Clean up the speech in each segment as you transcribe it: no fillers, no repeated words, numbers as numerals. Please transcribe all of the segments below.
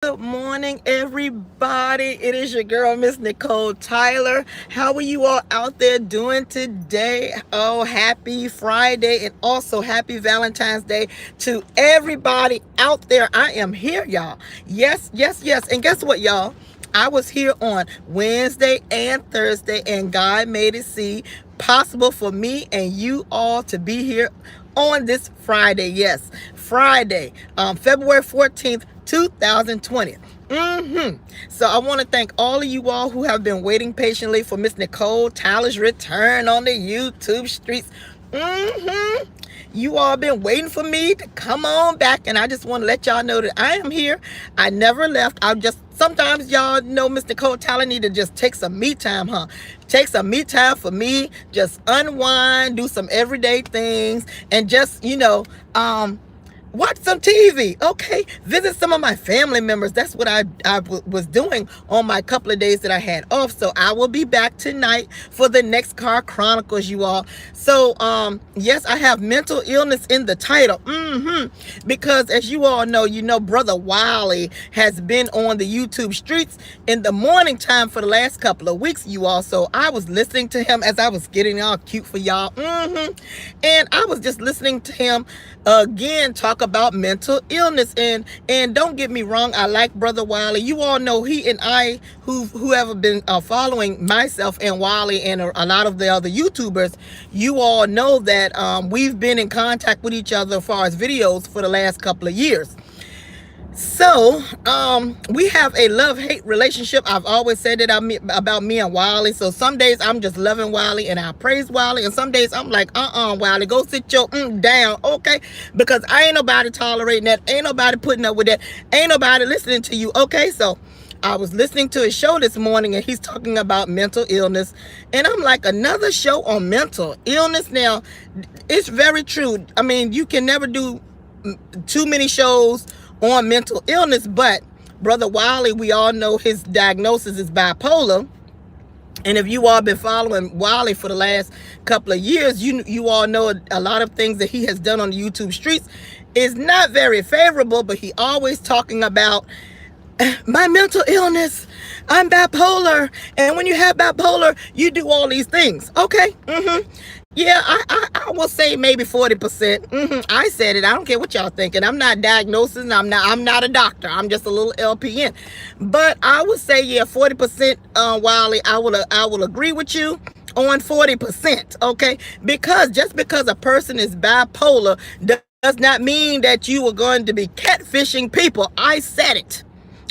Good morning, everybody. It is your girl, Miss Nicole Tyler. How are you all out there doing today? Oh, happy Friday and also happy Valentine's Day to everybody out there. I am here, y'all. Yes, yes, yes. And guess what, y'all? I was here on Wednesday and Thursday, and God made it see possible for me and you all to be here on this Friday. Yes, Friday, February 14th, 2020. So I want to thank all of you all who have been waiting patiently for Miss Nicole Tyler's return on the YouTube streets. You all been waiting for me to come on back, and I just want to let y'all know that I am here. I never left. I just sometimes y'all know Miss Nicole Tyler need to just take some me time, huh? Take some me time for me, just unwind, do some everyday things, and just watch some TV, okay? Visit some of my family members. That's what I was doing on my couple of days that I had off. So I will be back tonight for the next Car Chronicles, you all. So, yes, I have mental illness in the title. Because as you all know, Brother Wiley has been on the YouTube streets in the morning time for the last couple of weeks, you all. So I was listening to him as I was getting all cute for y'all. And I was just listening to him again talk about mental illness, and don't get me wrong, I like Brother Wiley. You all know he and I, who have been following myself and Wiley and a lot of the other YouTubers, you all know that we've been in contact with each other as far as videos for the last couple of years. So, we have a love-hate relationship. I've always said it about me and Wiley. So some days I'm just loving Wiley and I praise Wiley. And some days I'm like, Wiley, go sit your down, okay? Because I ain't nobody tolerating that. Ain't nobody putting up with that. Ain't nobody listening to you, okay? So I was listening to his show this morning and he's talking about mental illness. And I'm like, another show on mental illness? Now, it's very true. I mean, you can never do too many shows on mental illness, but Brother Wiley, we all know his diagnosis is bipolar. And if you all been following Wiley for the last couple of years, you all know a lot of things that he has done on the YouTube streets is not very favorable, but he always talking about my mental illness. I'm bipolar. And when you have bipolar, you do all these things. Okay. Yeah, I will say maybe 40%. I said it. I don't care what y'all thinking. I'm not diagnosing. I'm not a doctor. I'm just a little LPN. But I would say, yeah, 40%, Wiley, I will agree with you on 40%. Okay. Because just because a person is bipolar does not mean that you are going to be catfishing people. I said it.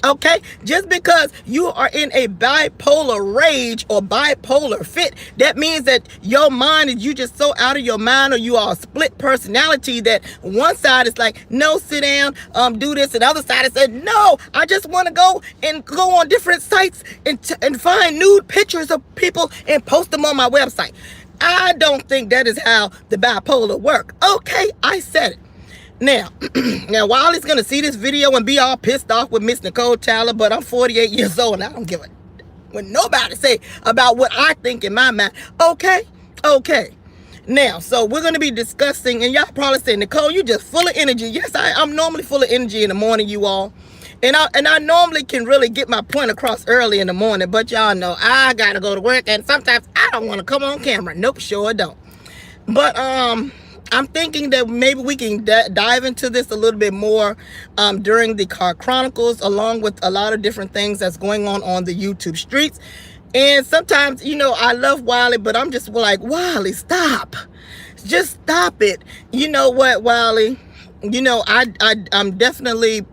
Okay, just because you are in a bipolar rage or bipolar fit, that means that your mind is, you just so out of your mind, or you are a split personality that one side is like, no, sit down, do this, and the other side is said, no, I just want to go on different sites and find nude pictures of people and post them on my website. I don't think that is how the bipolar work. Okay, I said it. Now, Wiley's going to see this video and be all pissed off with Miss Nicole Tyler, but I'm 48 years old and I don't give a what nobody say about what I think in my mind. Okay. Now, so we're going to be discussing, and y'all probably say, Nicole, you just full of energy. Yes, I'm normally full of energy in the morning, you all. And I normally can really get my point across early in the morning, but y'all know I got to go to work, and sometimes I don't want to come on camera. Nope, sure don't. But, I'm thinking that maybe we can dive into this a little bit more during the Car Chronicles, along with a lot of different things that's going on the YouTube streets. And sometimes, I love Wiley, but I'm just like, Wiley, stop. Just stop it. You know what, Wiley? I'm definitely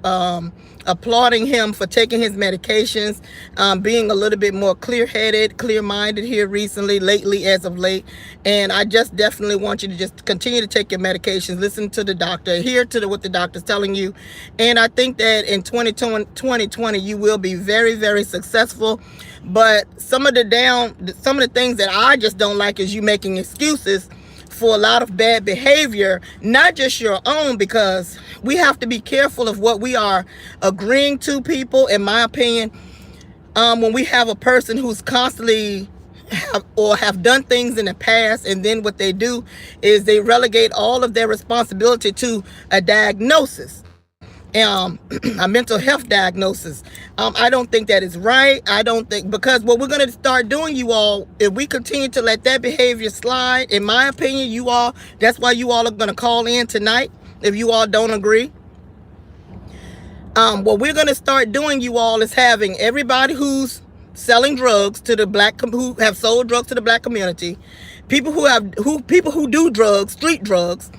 applauding him for taking his medications, being a little bit more clear-headed, clear-minded here lately, as of late. And I just definitely want you to just continue to take your medications, listen to the doctor, adhere to what the doctor's telling you. And I think that in 2020, you will be very, very successful. But some of the things that I just don't like is you making excuses for a lot of bad behavior, not just your own, because we have to be careful of what we are agreeing to, people, in my opinion. When we have a person who's constantly have done things in the past, and then what they do is they relegate all of their responsibility to a diagnosis. a mental health diagnosis. I don't think that is right. I don't think, because what we're going to start doing, you all, if we continue to let that behavior slide, in my opinion, you all, that's why you all are going to call in tonight if you all don't agree. What we're going to start doing, you all, is having everybody who's selling drugs to the who have sold drugs to the black community, people who do drugs, street drugs,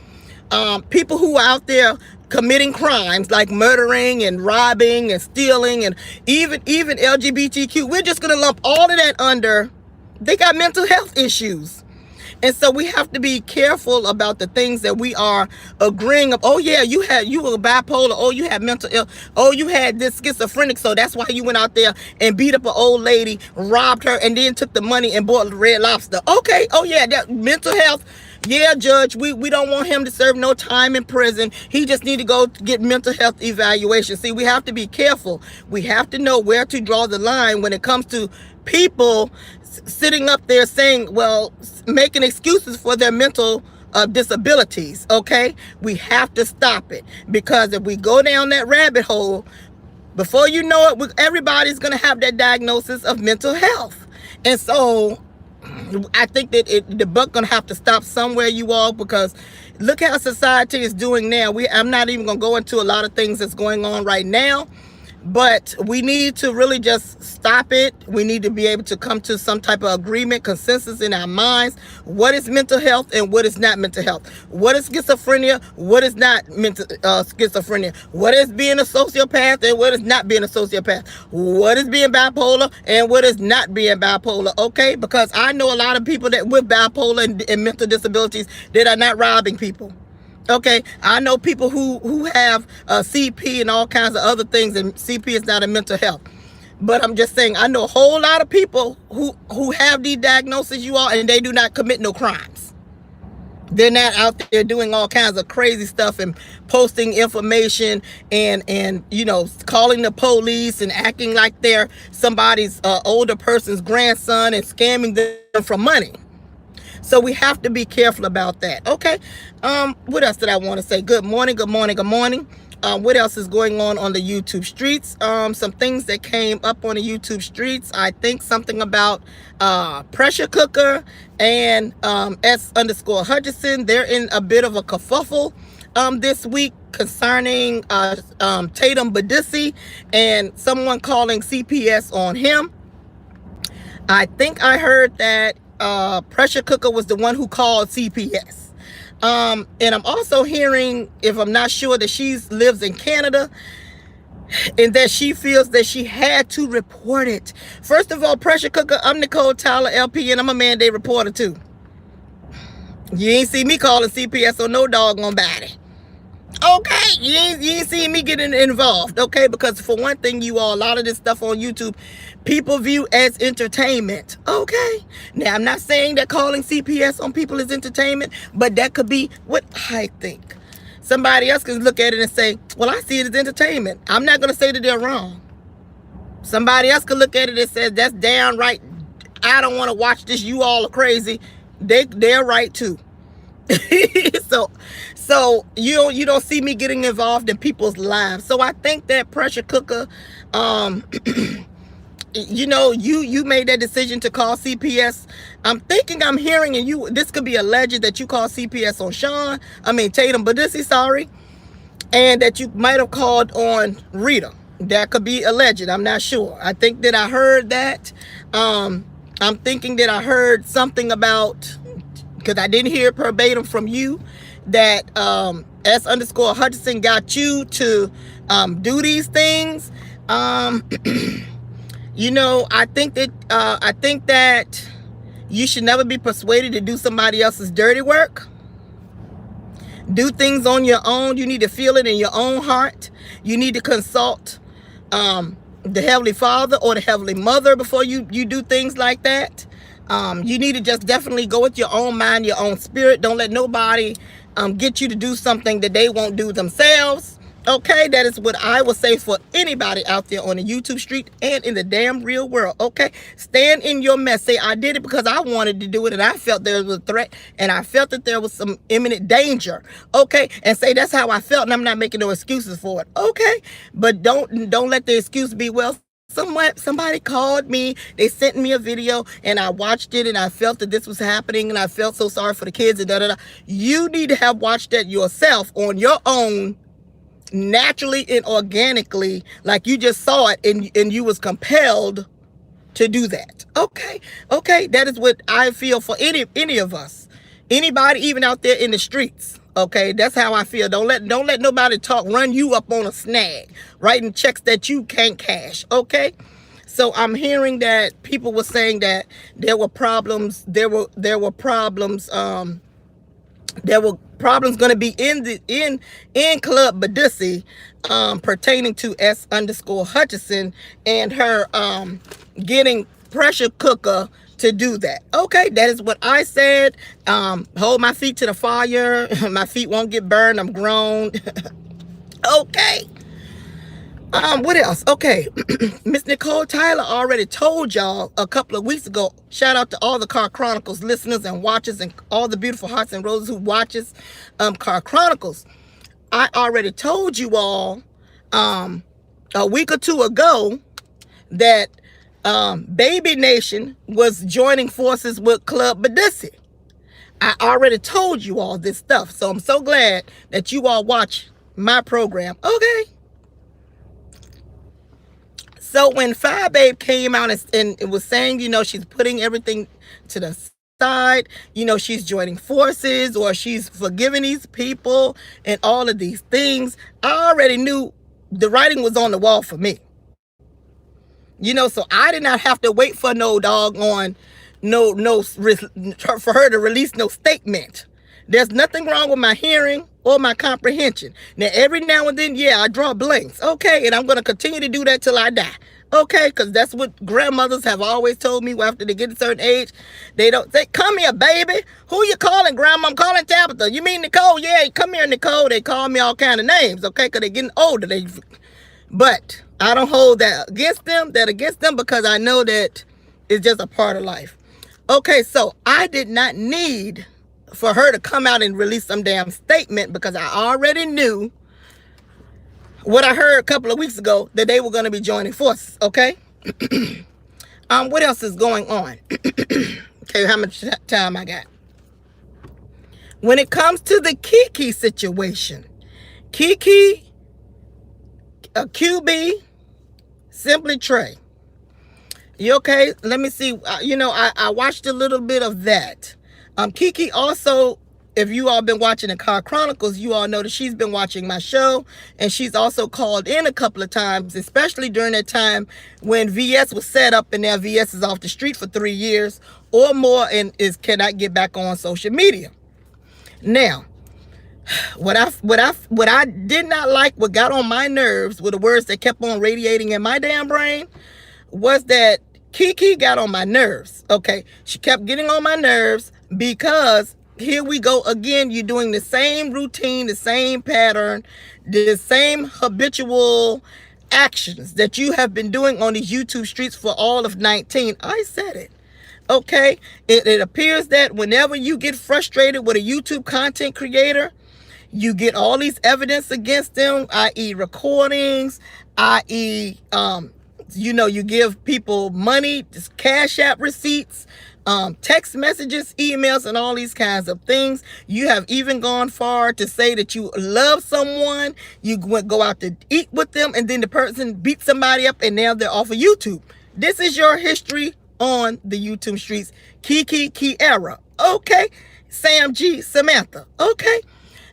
people who are out there committing crimes like murdering and robbing and stealing, and even LGBTQ. We're just going to lump all of that under, they got mental health issues. And so we have to be careful about the things that we are agreeing of. Oh yeah, you were bipolar. Oh, you had mental ill. Oh, you had this schizophrenic. So that's why you went out there and beat up an old lady, robbed her, and then took the money and bought Red Lobster. Okay. Oh yeah, that mental health. Yeah, Judge, we don't want him to serve no time in prison. He just need to go get mental health evaluation. See, we have to be careful. We have to know where to draw the line when it comes to people sitting up there saying, well, making excuses for their mental disabilities. Okay, we have to stop it, because if we go down that rabbit hole, before you know it, everybody's going to have that diagnosis of mental health. And so I think that the buck gonna have to stop somewhere, you all, because look how society is doing now. I'm not even gonna go into a lot of things that's going on right now, but we need to really just stop it. We need to be able to come to some type of agreement, consensus in our minds. What is mental health and what is not mental health? What is schizophrenia? What is not mental schizophrenia? What is being a sociopath and what is not being a sociopath? What is being bipolar and what is not being bipolar? Okay, because I know a lot of people that with bipolar and mental disabilities that are not robbing people. Okay, I know people who have CP and all kinds of other things, and CP is not a mental health. But I'm just saying, I know a whole lot of people who have these diagnoses, you all, and they do not commit no crimes. They're not out there doing all kinds of crazy stuff and posting information and you know, calling the police and acting like they're somebody's older person's grandson and scamming them for money. So we have to be careful about that. Okay. What else did I want to say? Good morning. Good morning. Good morning. What else is going on the YouTube streets? Some things that came up on the YouTube streets. I think something about pressure cooker and S_Hutchinson. They're in a bit of a kerfuffle this week concerning Tatum Badissi and someone calling CPS on him. I think I heard that pressure cooker was the one who called CPS. And I'm also hearing, if I'm not sure, that she lives in Canada and that she feels that she had to report it. First of all, pressure cooker, I'm Nicole Tyler, LP, and I'm a mandate reporter too. You ain't see me calling CPS on no doggone body. Okay, you ain't seeing me getting involved, okay? Because for one thing, you all, a lot of this stuff on YouTube, people view as entertainment, okay? Now, I'm not saying that calling CPS on people is entertainment, but that could be what I think. Somebody else can look at it and say, well, I see it as entertainment. I'm not going to say that they're wrong. Somebody else could look at it and say, that's downright, I don't want to watch this, you all are crazy. They're right too. So you don't see me getting involved in people's lives. So I think that pressure cooker, you know, you made that decision to call CPS. I'm thinking I'm hearing, and this could be alleged that you called CPS on Tatum Badissi, sorry, and that you might have called on Rita. That could be alleged. I'm not sure. I think that I heard that. I'm thinking that I heard something about, because I didn't hear it verbatim from you, that S_Hutchinson got you to do these things. You know, I think that you should never be persuaded to do somebody else's dirty work. Do things on your own. You need to feel it in your own heart. You need to consult the Heavenly Father or the Heavenly Mother before you do things like that. You need to just definitely go with your own mind, your own spirit. Don't let nobody get you to do something that they won't do themselves. Okay, that is what I would say for anybody out there on the YouTube street and in the damn real world. Okay, stand in your mess. Say, I did it because I wanted to do it and I felt there was a threat and I felt that there was some imminent danger. Okay, and say that's how I felt and I'm not making no excuses for it. Okay, but don't let the excuse be, well, somebody called me, they sent me a video and I watched it and I felt that this was happening and I felt so sorry for the kids and da da da. You need to have watched that yourself on your own, naturally and organically, like you just saw it and you was compelled to do that. Okay, that is what I feel for any of us, anybody even out there in the streets. Okay, that's how I feel. Don't let nobody run you up on a snag, writing checks that you can't cash. Okay, so I'm hearing that people were saying that there were problems, there were problems, there were problems going to be in Club Badussi, pertaining to S_Hutchison and her getting pressure cooker to do that. Okay, that is what I said. Hold my feet to the fire. My feet won't get burned. I'm grown. Okay. What else? Okay, Miss Nicole Tyler already told y'all a couple of weeks ago. Shout out to all the Car Chronicles listeners and watchers and all the beautiful hearts and roses who watches Car Chronicles. I already told you all a week or two ago that Baby Nation was joining forces with Club Badussi. I already told you all this stuff, so I'm so glad that you all watch my program. Okay. So when Fire Babe came out and it was saying, you know, she's putting everything to the side, you know, she's joining forces or she's forgiving these people and all of these things, I already knew the writing was on the wall for me. You know, so I did not have to wait for no doggone, for her to release no statement. There's nothing wrong with my hearing or my comprehension. Now, every now and then, yeah, I draw blanks. Okay, and I'm going to continue to do that till I die. Okay, because that's what grandmothers have always told me after they get a certain age. They don't say, come here, baby. Who you calling, Grandma? I'm calling Tabitha. You mean Nicole? Yeah, come here, Nicole. They call me all kind of names, okay, because they're getting older. But I don't hold that against them, because I know that it's just a part of life. Okay, so I did not need for her to come out and release some damn statement because I already knew what I heard a couple of weeks ago, that they were going to be joining forces. Okay. What else is going on? Okay, how much time I got? When it comes to the Kiki situation, Kiki, QB, Simply Trey. You okay? Let me see. You know, I watched a little bit of that. Kiki also, if you all been watching the Car Chronicles, you all know that she's been watching my show, and she's also called in a couple of times, especially during that time when VS was set up and now VS is off the street for 3 years or more and cannot get back on social media. Now, what I did not like, what got on my nerves were the words that kept on radiating in my damn brain, was that Kiki got on my nerves. Okay, she kept getting on my nerves because here we go again. You're doing the same routine, the same pattern, the same habitual actions that you have been doing on these YouTube streets for all of 19. I said it. Okay, it appears that whenever you get frustrated with a YouTube content creator, you get all these evidence against them, i.e. recordings, i.e. You know, you give people money, just Cash App receipts, text messages, emails, and all these kinds of things. You have even gone far to say that you love someone, you go out to eat with them, and then the person beats somebody up and now they're off of YouTube. This is your history on the YouTube streets. Kiki Kiera. Okay. Sam G. Samantha. Okay.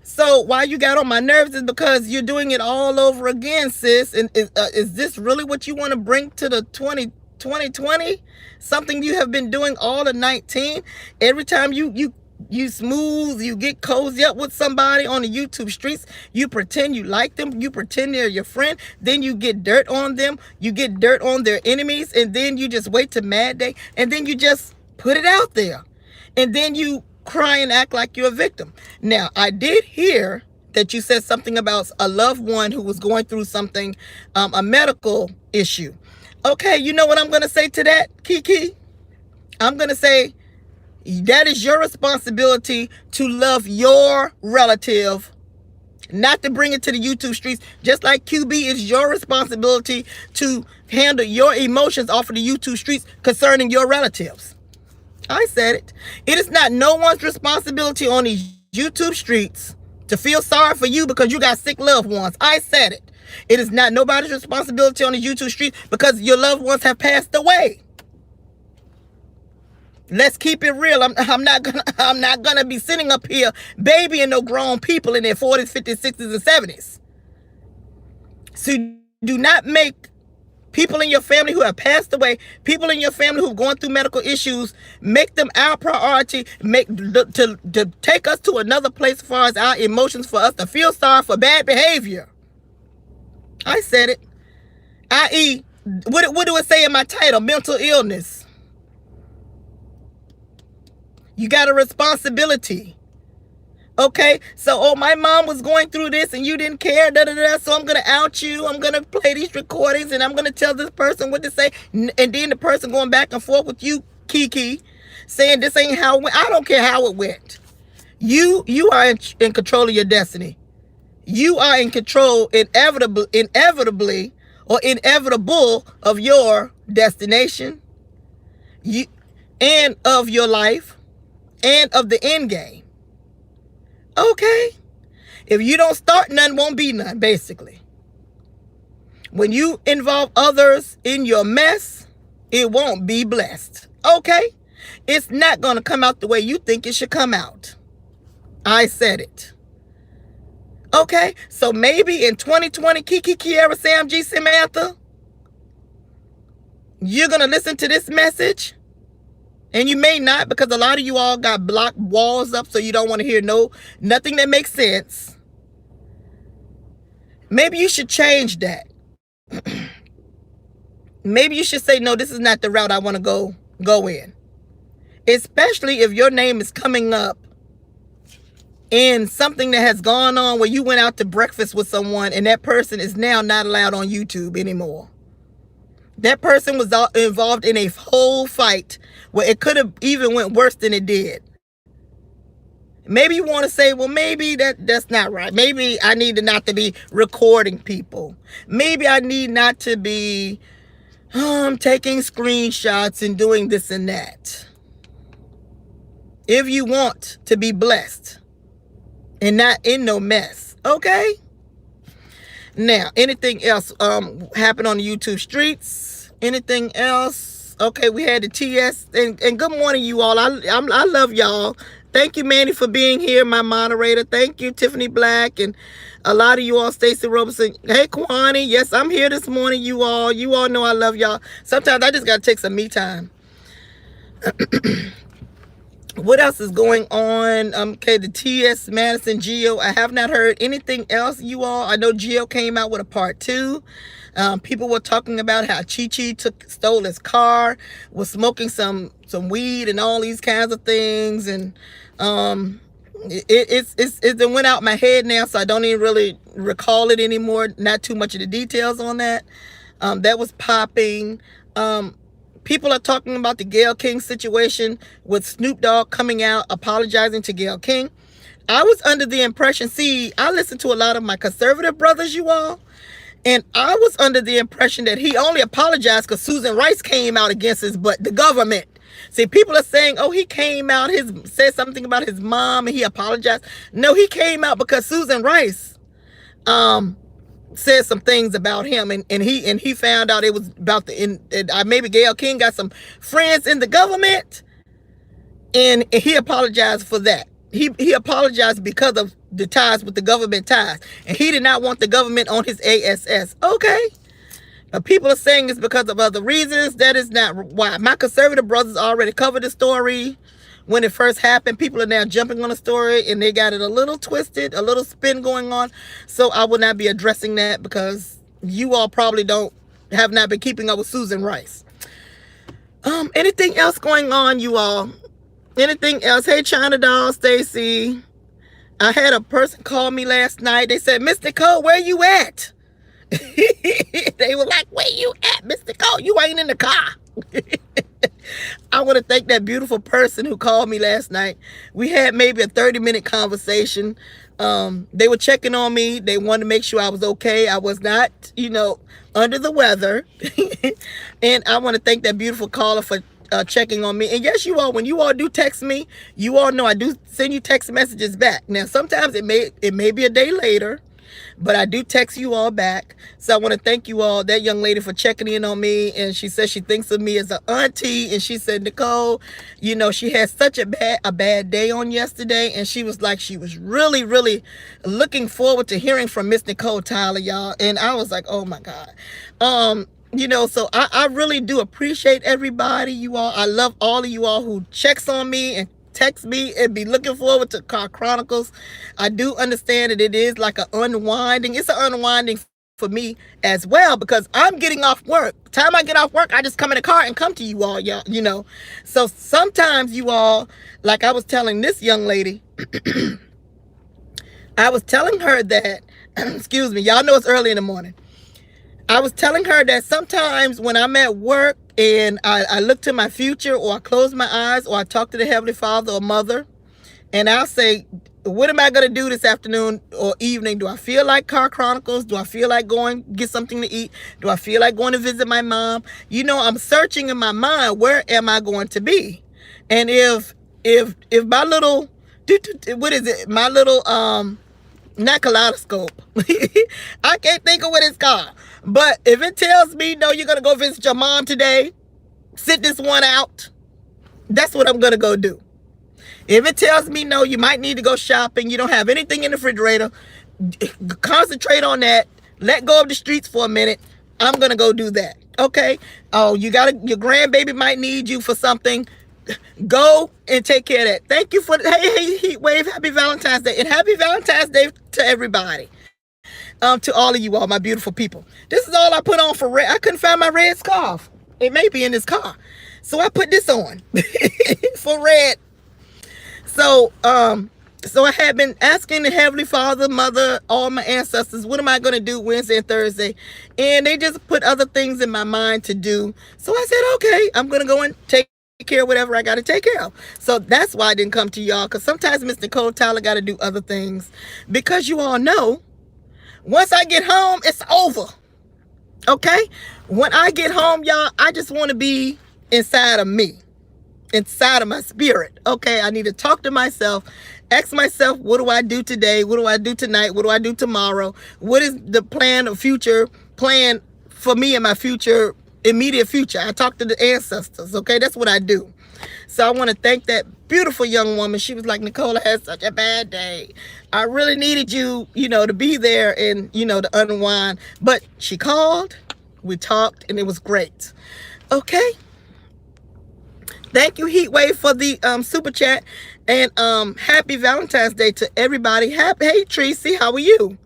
So why you got on my nerves is because you're doing it all over again, sis. And is this really what you want to bring to the 2020? Something you have been doing all of 19? Every time you smooth, you get cozy up with somebody on the YouTube streets, you pretend you like them, you pretend they're your friend, then you get dirt on them, you get dirt on their enemies, and then you just wait to Mad Day, and then you just put it out there. And then you cry and act like you're a victim. Now, I did hear that you said something about a loved one who was going through something, a medical issue. Okay, you know what I'm going to say to that, Kiki? I'm going to say that is your responsibility to love your relative, not to bring it to the YouTube streets. Just like QB, is your responsibility to handle your emotions off of the YouTube streets concerning your relatives. I said it. It is not no one's responsibility on these YouTube streets to feel sorry for you because you got sick loved ones. I said it. It is not nobody's responsibility on the YouTube streets because your loved ones have passed away. Let's keep it real. I'm not gonna be sitting up here babying no grown people in their 40s, 50s, 60s, and 70s. So do not make people in your family who have passed away, people in your family who are going through medical issues, make them our priority, to take us to another place as far as our emotions, for us to feel sorry for bad behavior. I said it. I.e., what do it say in my title? Mental illness. You got a responsibility. Okay, so, oh, my mom was going through this and you didn't care, so I'm going to out you. I'm going to play these recordings and I'm going to tell this person what to say. And then the person going back and forth with you, Kiki, saying this ain't how it went. I don't care how it went. You are in control of your destiny. You are in control, inevitably, or inevitable of your destination, and of your life, and of the end game. Okay? If you don't start, none won't be none, basically. When you involve others in your mess, it won't be blessed. Okay? It's not going to come out the way you think it should come out. I said it. Okay? So maybe in 2020, Kiki, Kiara, Sam G, Samantha, you're going to listen to this message. And you may not, because a lot of you all got blocked walls up, so you don't want to hear nothing that makes sense. Maybe you should change that. Maybe you should say, no, this is not the route I want to go in. Especially if your name is coming up in something that has gone on where you went out to breakfast with someone and that person is now not allowed on YouTube anymore. That person was involved in a whole fight where it could have even went worse than it did. Maybe you want to say, well, maybe that's not right. Maybe I need not to be recording people. Maybe I need not to be taking screenshots and doing this and that. If you want to be blessed and not in no mess. Okay? Now, anything else happened on the YouTube streets? Anything else? Okay, we had the TS. And good morning, you all. I love y'all. Thank you, Manny, for being here, my moderator. Thank you, Tiffany Black, and a lot of you all, Stacey Robertson. Hey, Kwani. Yes, I'm here this morning, you all. You all know I love y'all. Sometimes I just got to take some me time. What else is going on? Okay, the TS Madison Geo. I have not heard anything else, you all. I know Geo came out with a part 2. People were talking about how Chi stole his car, was smoking some weed and all these kinds of things, and it went out my head now, so I don't even really recall it anymore. Not too much of the details on that. That was popping. People are talking about the Gayle King situation with Snoop Dogg coming out apologizing to Gayle King. I was under the impression, see, I listen to a lot of my conservative brothers, you all, and I was under the impression that he only apologized because Susan Rice came out against his butt, the government. See, people are saying, oh, he came out, said something about his mom and he apologized. No, he came out because Susan Rice said some things about him, and he found out it was about maybe Gayle King got some friends in the government, and he apologized for that. He apologized because of the ties with the government ties, and he did not want the government on his ASS. Okay, but people are saying it's because of other reasons. That is not why. My conservative brothers already covered the story when it first happened. People are now jumping on the story, and they got it a little twisted, a little spin going on. So I will not be addressing that because you all probably have not been keeping up with Susan Rice. Anything else going on, you all? Anything else? Hey, China Doll, Stacy. I had a person call me last night. They said, Miss Nicole, where you at? They were like, where you at, Miss Nicole? You ain't in the car. I want to thank that beautiful person who called me last night. We had maybe a 30-minute conversation. They were checking on me. They wanted to make sure I was okay. I was not, under the weather. And I want to thank that beautiful caller for checking on me. And yes, you all, when you all do text me, you all know I do send you text messages back. Now, sometimes it may be a day later, but I do text you all back. So I want to thank you all, that young lady, for checking in on me. And she says she thinks of me as an auntie. And she said, Nicole, she had such a bad day on yesterday. And she was like, she was really, really looking forward to hearing from Miss Nicole Tyler, y'all. And I was like, oh my God. So I really do appreciate everybody, you all. I love all of you all who checks on me and text me and be looking forward to Car Chronicles. I do understand that it is like an unwinding. It's an unwinding for me as well, because I'm getting off work. Time I get off work, I just come in the car and come to you all, y'all. So sometimes you all, like I was telling this young lady, I was telling her that, excuse me, y'all know it's early in the morning. I was telling her that sometimes when I'm at work and I look to my future, or I close my eyes, or I talk to the Heavenly Father or Mother, and I'll say, what am I going to do this afternoon or evening? Do I feel like Car Chronicles? Do I feel like going get something to eat? Do I feel like going to visit my mom? I'm searching in my mind, where am I going to be? And if my little, what is it? My little, not kaleidoscope. I can't think of what it's called. But if it tells me, no, you're going to go visit your mom today, sit this one out, that's what I'm going to go do. If it tells me, no, you might need to go shopping, you don't have anything in the refrigerator, concentrate on that, let go of the streets for a minute, I'm going to go do that. Okay? Oh, your grandbaby might need you for something. Go and take care of that. Thank you for, hey, Heat Wave, happy Valentine's Day. And happy Valentine's Day to everybody. To all of you all, my beautiful people. This is all I put on for red. I couldn't find my red scarf. It may be in this car. So I put this on for red. So I had been asking the Heavenly Father, Mother, all my ancestors, what am I going to do Wednesday and Thursday? And they just put other things in my mind to do. So I said, okay, I'm going to go and take care of whatever I got to take care of. So that's why I didn't come to y'all, because sometimes Miss Nicole Tyler got to do other things, because you all know, once I get home, it's over. Okay? When I get home, y'all, I just want to be inside of me, inside of my spirit. Okay? I need to talk to myself, ask myself, what do I do today? What do I do tonight? What do I do tomorrow? What is the future plan for me in my future, immediate future? I talk to the ancestors. Okay? That's what I do. So I want to thank that beautiful young woman. She was like, Nicole, I had such a bad day. I really needed you, to be there and, to unwind. But she called, we talked, and it was great. Okay. Thank you, Heatwave, for the super chat. And happy Valentine's Day to everybody. Hey, Tracy, how are you?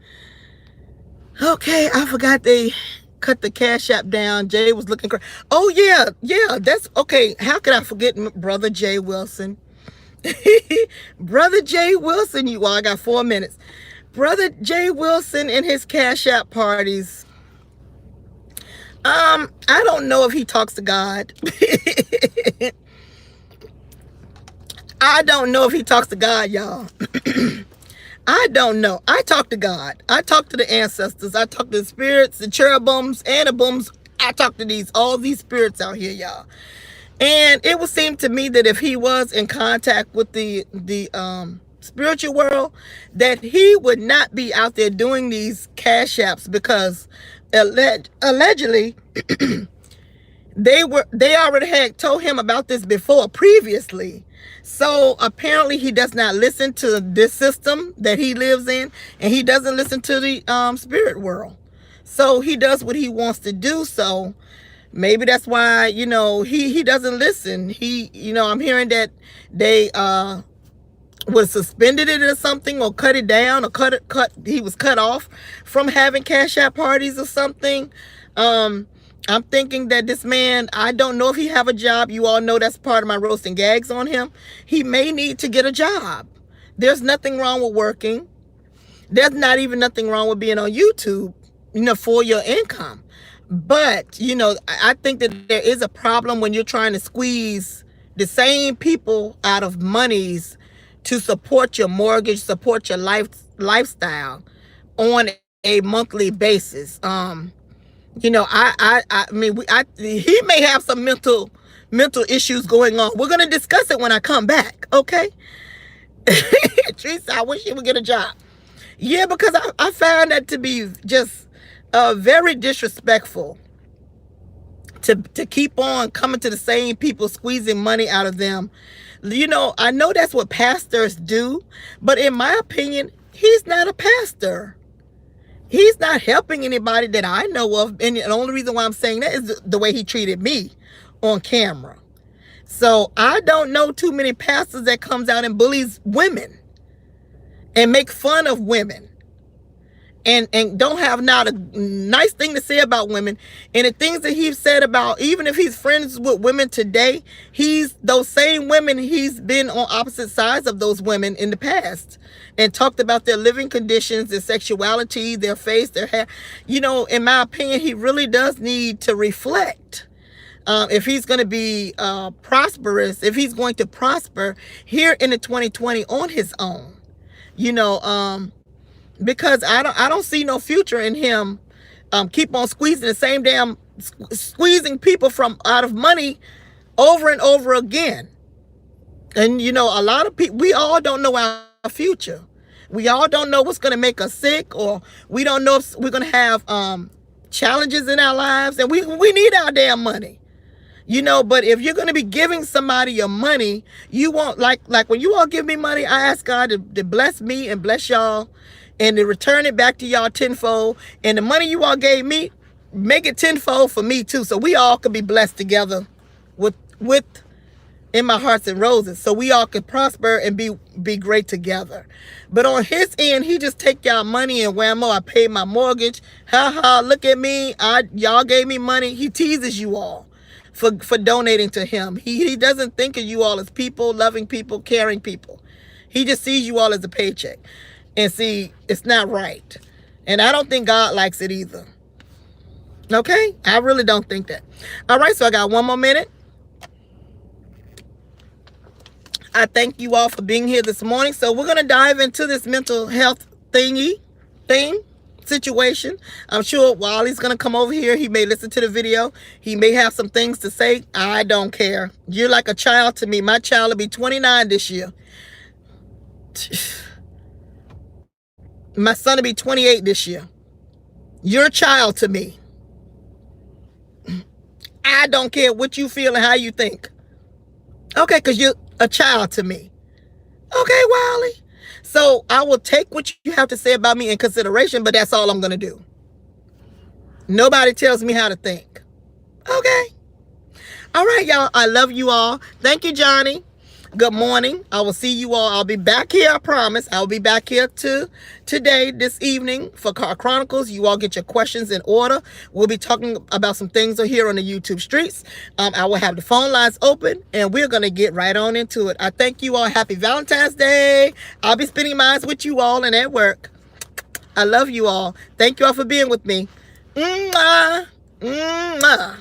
Okay, I forgot they cut the Cash App down. Jay was looking crazy. Oh, yeah, that's okay. How could I forget Brother Jay Wilson? Brother Jay Wilson, you all, I got 4 minutes. Brother Jay Wilson and his Cash App parties. I don't know if he talks to God. I don't know if he talks to God, y'all. I don't know. I talk to God. I talk to the ancestors. I talk to the spirits, the cherubims, and the booms. I talk to all these spirits out here, y'all. And it would seem to me that if he was in contact with the spiritual world, that he would not be out there doing these cash apps, because allegedly they already had told him about this previously. So apparently he does not listen to this system that he lives in, and he doesn't listen to the spirit world. So he does what he wants to do. So maybe that's why, he doesn't listen. I'm hearing that they was suspended it or something, or cut it down, or he was cut off from having Cash App parties or something. I'm thinking that this man, I don't know if he have a job. You all know that's part of my roasting gags on him. He may need to get a job, There's nothing wrong with working. There's not even nothing wrong with being on YouTube, for your income. But, I think that there is a problem when you're trying to squeeze the same people out of monies to support your mortgage, support your lifestyle on a monthly basis. I mean, he may have some mental issues going on. We're gonna discuss it when I come back, okay? Teresa, I wish he would get a job. Yeah, because I found that to be just very disrespectful to keep on coming to the same people, squeezing money out of them. I know that's what pastors do, but in my opinion, he's not a pastor. He's not helping anybody that I know of. And the only reason why I'm saying that is the way he treated me on camera. So I don't know too many pastors that comes out and bullies women and make fun of women and don't have not a nice thing to say about women. And the things that he's said about, even if he's friends with women today, those same women, he's been on opposite sides of those women in the past and talked about their living conditions, their sexuality, their face, their hair. In my opinion, he really does need to reflect. If he's going to be prosperous, if he's going to prosper here in the 2020 on his own, because I don't see no future in him. Keep on squeezing the same damn squeezing people from out of money over and over again. And a lot of people, we all don't know our future. We all don't know what's going to make us sick, or we don't know if we're going to have challenges in our lives, and we need our damn money. But if you're going to be giving somebody your money, you won't, like when you all give me money, I ask God to bless me and bless y'all and to return it back to y'all tenfold. And the money you all gave me, make it tenfold for me too. So we all could be blessed together with in my hearts and roses. So we all could prosper and be great together. But on his end, he just take y'all money and whammo, I paid my mortgage. Ha ha, look at me. Y'all gave me money. He teases you all for donating to him. He doesn't think of you all as people, loving people, caring people. He just sees you all as a paycheck. And see, it's not right. And I don't think God likes it either. Okay? I really don't think that. All right, so I got one more minute. I thank you all for being here this morning. So we're going to dive into this mental health situation. I'm sure Wally's going to come over here. He may listen to the video. He may have some things to say. I don't care. You're like a child to me. My child will be 29 this year. My son will be 28 this year. You're a child to me. I don't care what you feel and how you think. Okay, because you're a child to me. Okay, Wally. So I will take what you have to say about me in consideration, but that's all I'm going to do. Nobody tells me how to think. Okay. All right, y'all. I love you all. Thank you, Johnny. Good morning. I will see you all. I'll be back here. I promise. I'll be back here today, this evening for Car Chronicles. You all get your questions in order. We'll be talking about some things here on the YouTube streets. I will have the phone lines open and we're going to get right on into it. I thank you all. Happy Valentine's Day. I'll be spending mine with you all and at work. I love you all. Thank you all for being with me. Mwah. Mwah.